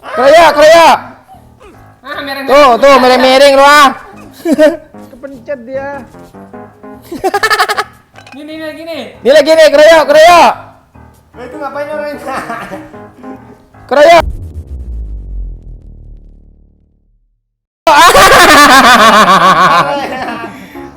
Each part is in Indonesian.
Keroyok. Mereng. Tuh, mereng-mereng lu ah. Kepencet dia. Gini lagi nih. Ini lagi nih, keroyok. Itu ngapain orang? Keroyok.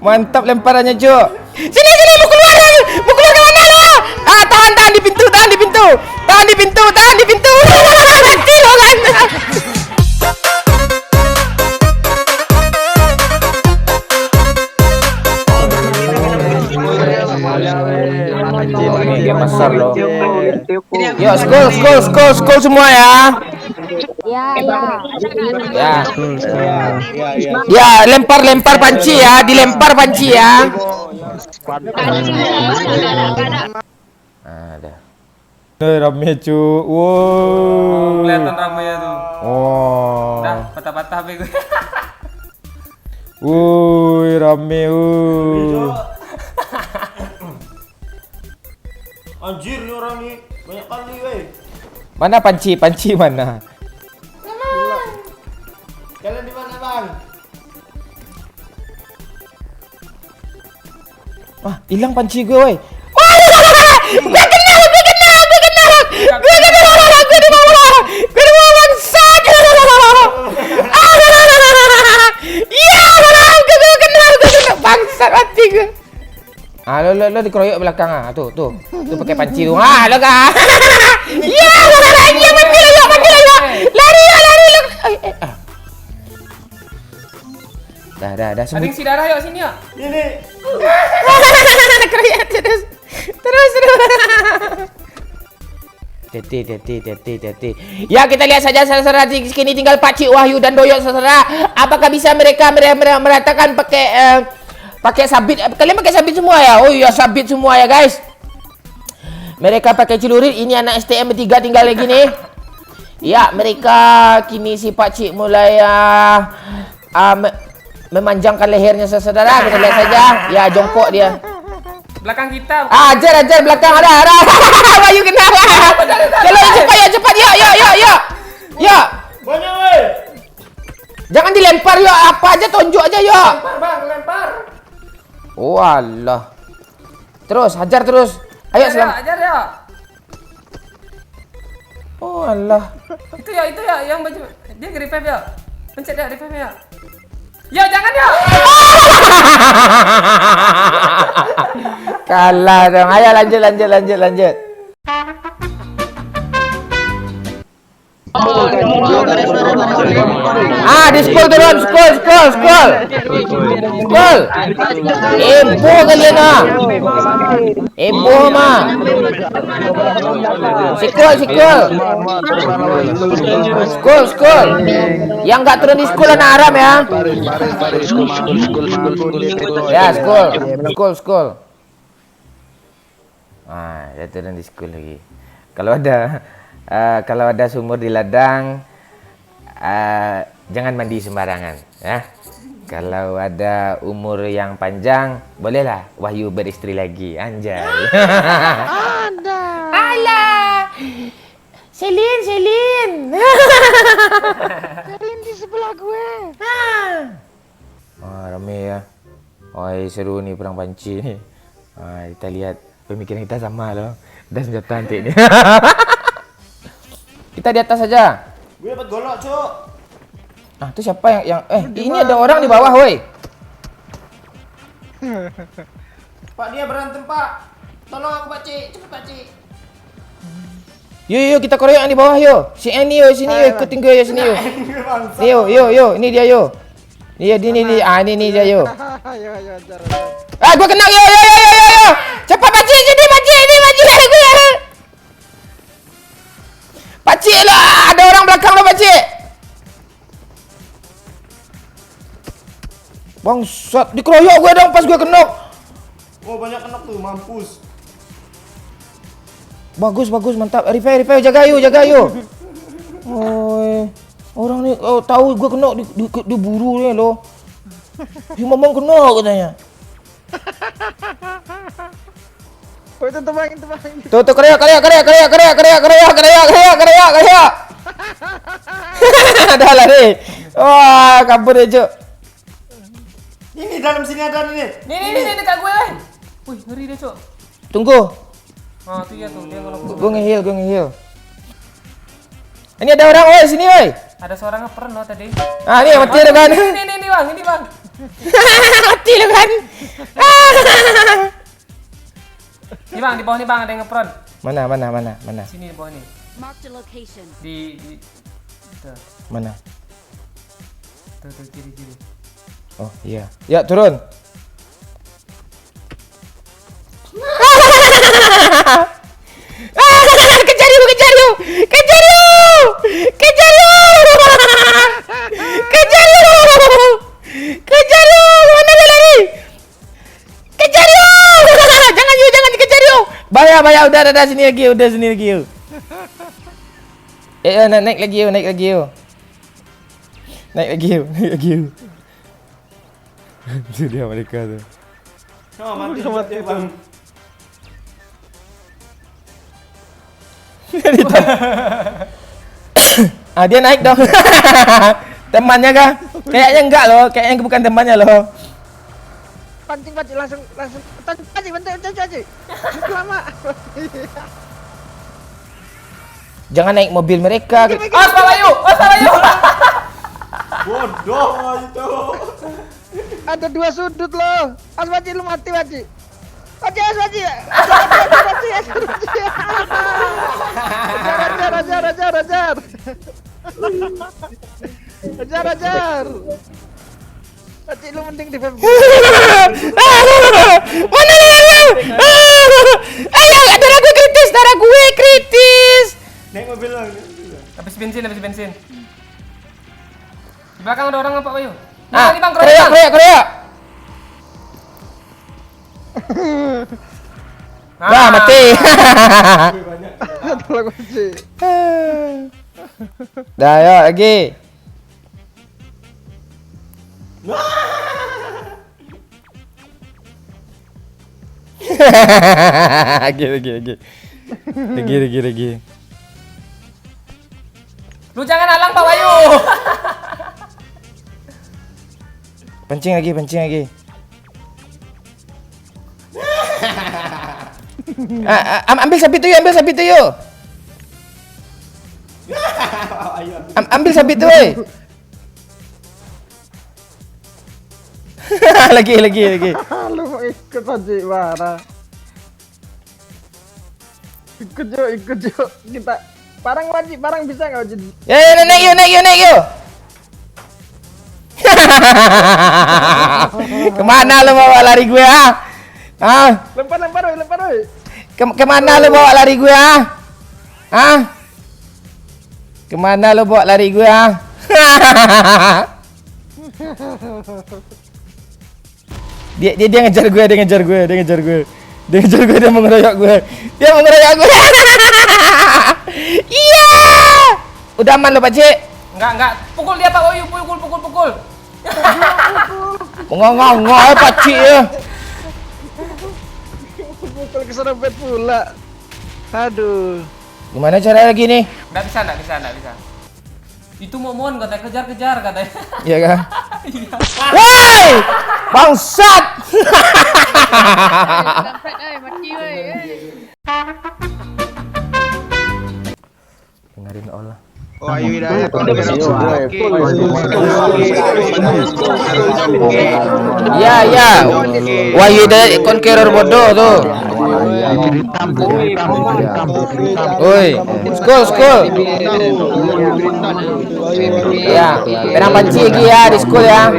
Mantap lemparannya, Cuk. Sini, mau keluar kemana lu? Tahan di pintu. Mati lo kan. Ini game besar loh. Yo, school semua ya. Ya. Ya, lempar panci ya, dilempar panci ya. Ada. Rame cu. Wow. Kelihatan ramai ya tuh. Oh. Dah, patah-patah HP gue. Wuih, rame. Anjir nih orang nih banyak kali weh. Mana panci mana? Kalian di mana bang? Wah, hilang panci gue, woi. Gue di bawah bangsat. Iya, gue kena bangsat mati gue. Lo dikeroyok belakang ah. Tuh pakai panci tuh. Lo kan. Iya, mati lo. Lari lo. Dah Ada semut. isi darah yuk sini yuk. Ini. Keroyok terus. Teti. Ya, kita lihat saja saudara, di sini tinggal Pak Cik Wahyu dan Doyok saudara. Apakah bisa mereka meratakan pakai sabit? Kalian pakai sabit semua ya? Oh iya, sabit semua ya guys. Mereka pakai celurit. Ini anak STM bertiga tinggal lagi nih. Ya, mereka kini si Pak Cik mulai memanjangkan lehernya saudara. Kita lihat saja. Ya, jongkok dia. Belakang kita. Ajar belakang ada. Wahyu kena. Kalau cepat yuk. Banyak weh. Jangan dilempar yuk, apa aja tunjuk aja yuk. Lempar. Oh Allah. Terus hajar terus. Ayo Ajar ya. Oh Allah. Itu ya yang baju. Dia nge-revive ya. Pencet dia revive ya. Ya jangan ya. Kalah dong. Ayo lanjut. Di school turun, school. Ebo kalian ah. Ebo mah. School. Yang nggak turun di school anak Aram ya. Ya, school. Dia turun di school lagi. Kalau ada sumur di ladang, jangan mandi sembarangan ya. Kalau ada umur yang panjang, bolehlah Wahyu beristri lagi, anjay. Ada. Alah. Selin. Selin di sebelah gue. Rame ya. Seru nih perang panci nih. Kita lihat pemikiran kita sama loh. Udah senjata nanti nih. Kita di atas saja. Gue dapat golok cuk. Itu siapa yang ini ada orang di bawah, woi. Pak dia berantem pak. Tolong aku Pak Cik, cepet Pak Cik. Yuk kita koreok yang di bawah yuk. Si Annie yuk, sini yuk, ikutin gue yuk sini yuk. Yuk, ini dia yuk. Ini dia yuk. Ayo, ajar. Gue kena yuk. Cepat Pak Cik, sini Pak Cik, ini Pak Cik. Pak Cik lah, ada orang belakang lo Pak Cik. Bangsat, dikeroyok gue dong pas gue kenok. Oh banyak kenok tuh, mampus. Bagus, mantap. Revive, jaga yuk. Orang nih tahu gue kenok diburu nih lo. Si Mamang kenok katanya. Oh, itu tebangin. Tuh keroyok. Dah lari. Wah, kabur dia, Cuk. Ini dalam sini ada nih. Nih dekat gue. Wih, ngeri dia, Cok. Tunggu. Ah, tuh ya tuh, dia ngelok. Gue ngehil. Ini ada orang, woi, sini, woi. Ada seorang ngepern loh tadi. Ah, ini mati dah kan. Ini Bang. Mati dah kan. Nih Bang, di bawah nih Bang ada yang ngepron. Mana? Sini di bawah nih. Mark the location. Di tuh. Mana? Tuh kiri. Oh, iya. Ya, turun. Kejar you. Mana dia lari? Kejar you. Jangan dikejar you. Bahaya. Udah sini lagi you. Naik lagi you. Itu dia mereka tuh. Oh, mati Bang. Dia naik dong. Temannya kah? Kayaknya enggak loh, kayaknya bukan temannya loh. Pancing langsung pancing bentar. Lama. Jangan naik mobil mereka. Awas Pak Bayu. Bodoh itu. Ada 2 sudut loh. Aswaji lu mati, Waji. Aswaji. Ajar. Waji lu mending di Facebook. Mana nih? Ayo, darah gue kritis. Naik mobil Bang. Habis bensin. Di belakang ada orang Pak Bayu. Ah, Nih Bang, Korea. Dah mati. Tolong Waji. Dah ya lagi. Lagi. Lu jangan halang Pak Bayu. Pancing lagi. Ambil sapi tu yuk. Ambil sapi tu, woi. lagi. Lu mau ikut Waji, marah. Ikut yuk. Kita parang Waji, bisa nggak Waji? Ya, naik yuk. Kemana lu bawa lari gue Lempar woi. Kemana lu bawa lari gue Kemana lu bawa lari gue Dia ngejar gue. Dia mau ngeroyok gue. Iya. Udah aman lo, Pakcik. Enggak. Pukul dia Pak Bayu, pukul. Ngong-ngong Pakcik ya. Pukul keserempet pula. Aduh. Gimana caranya lagi nih? Enggak bisa. Itu momon katanya kejar katanya. Iya kan? Woi! Bangsat! Dengerin Allah. Oh, Ayu Hidayat. Ya. Wahyu Hidayat Conqueror bodoh tuh. Oi, school. Ya, perang panci lagi ya di school ya.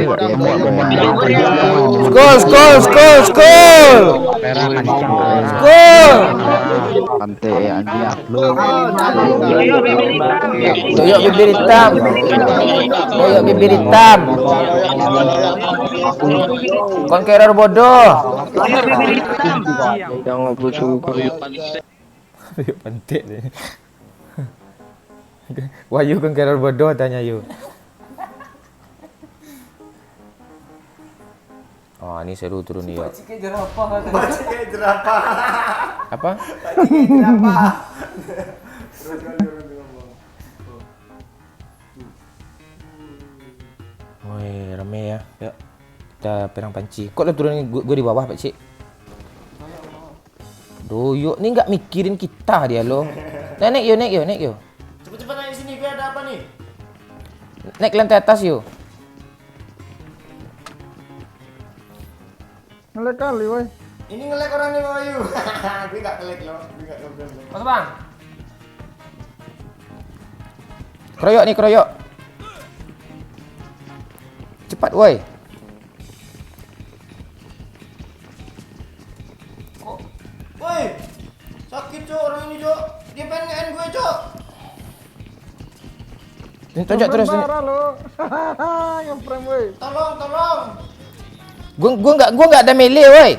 School. Tuyuk bibir hitam. Conqueror bodoh. Yuk penting deh. Wahyu Conqueror bodoh tanya yuk. Oh, ini seru turun nih yuk. Jerapah. Apa? Woi, rame ya. Yuk. Kita perang panci. Kok udah turunin gue di bawah, Pak Cik? Doyok nih nggak mikirin kita dia loh. Nah, naik yuk. Cepet-cepet naik sini, gue ada apa nih? Naik ke lantai atas yuk. Ngelek kali, woi. Ini ngelek orang nih Bang Ayu. Gue nggak ngelek loh, gue nggak ngelek. Mas Bang. Keroyok nih, keroyok. Cepat, woi. Woi, sakit cok orang ini cok. Dia pengen nge-end gue cok. Ini tonjok terus ini. Parah lo. Yang frame, woi. Tolong. Gua nggak ada melee, woi.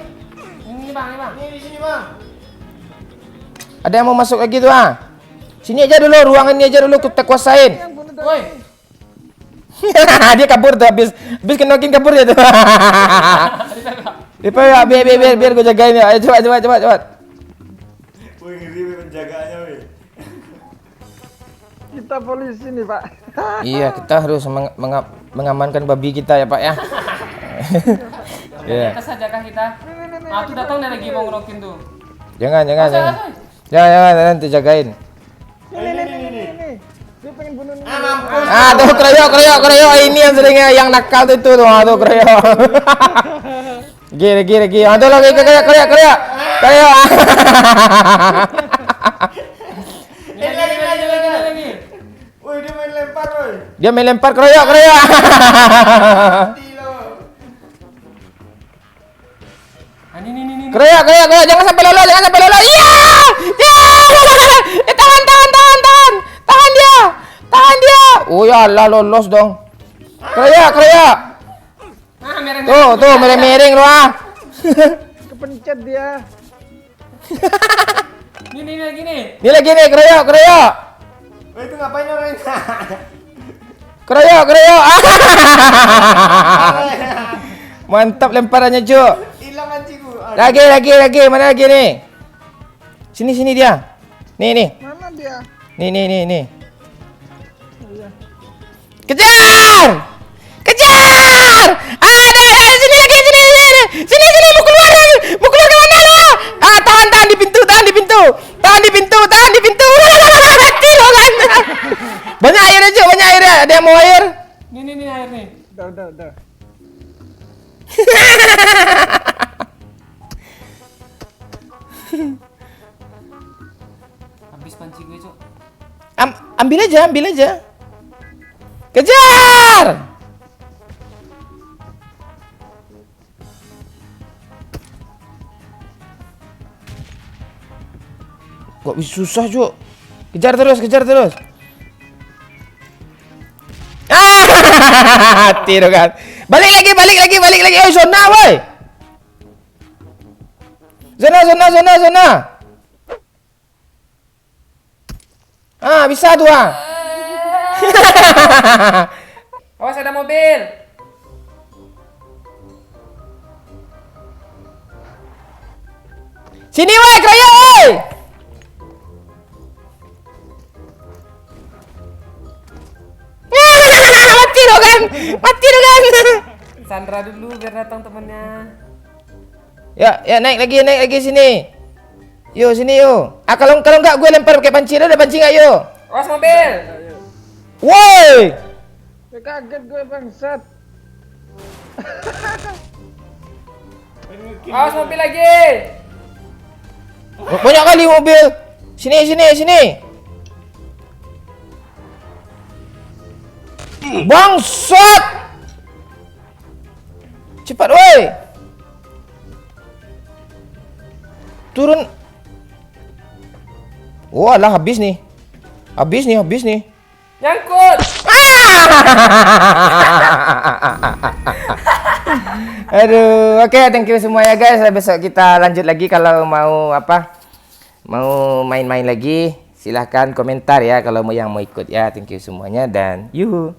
Ini Bang. Ini di sini bang. Ada yang mau masuk lagi tuh ah. Sini aja dulu, ruangan ini aja dulu kita kuasain. Yang bunuh tadi. Woi. Dia kabur tuh habis kenokin kabur dia tuh. Biar gue jagain ya. Ayo cepat. Woi ngeri penjagaannya woi. Kita polisi nih, Pak. Iya, kita harus mengamankan babi kita ya, Pak ya. Iya. Atas sajakah kita? Tuh datang dia lagi mau ngerokin tuh. Jangan. Asal. Jangan nanti jagain. Nih. Dia pengen bunuh nih. Mampus. Tuh keroyok. Ini yang seringnya yang nakal tuh tuh keroyok. Gire. Tuh lagi keroyok. Lagi. Woi dia main lempar woi. Dia main lempar keroyok. Mati lo. Ini. Keroyok. Jangan sampai lolos. Iya! Tahan dia. Oh ya Allah, lolos dong. Keroyok. Mereng. Tuh mereng lu ah. Kepencet dia. Ini lagi nih. Ini lagi nih keroyok. Woi itu ngapain orang ini? Keroyok. Mantap lemparannya, Cuk. Hilang anjingku. Lagi. Mana lagi nih? Sini dia. Nih. Mana dia? Nih. Kejar! Ada sini lagi. Sini mau keluar kemana lo? Tahan di pintu. Mati lo kan. Banyak airnya. Ada yang mau air? Ini air nih. Udah. Habis panci gue, Cok. Ambil aja. Kejar! Kok bisa susah, Cuk? Kejar terus. Hati lo kan. Balik lagi. Oh, zona, woi. Zona. Bisa tuh ah. Awas ada mobil. Sini woi, keroyok woi. Mati lo kan. Sandra dulu biar datang temennya. Ya, naik lagi sini. Yo sini yo. Kalau enggak gue lempar pakai panci. Ada panci enggak yo? Awas mobil. Woi. Kaget gue bangsat. Awas mobil lagi. Banyak kali mobil. Sini. Bangsat. Cepat woi. Turun. Walah habis nih. Nyangkut. Aduh, oke, thank you semua ya guys. Besok kita lanjut lagi kalau mau mau main-main lagi. Silahkan komentar ya kalau yang mau ikut ya. Thank you semuanya dan yuhu.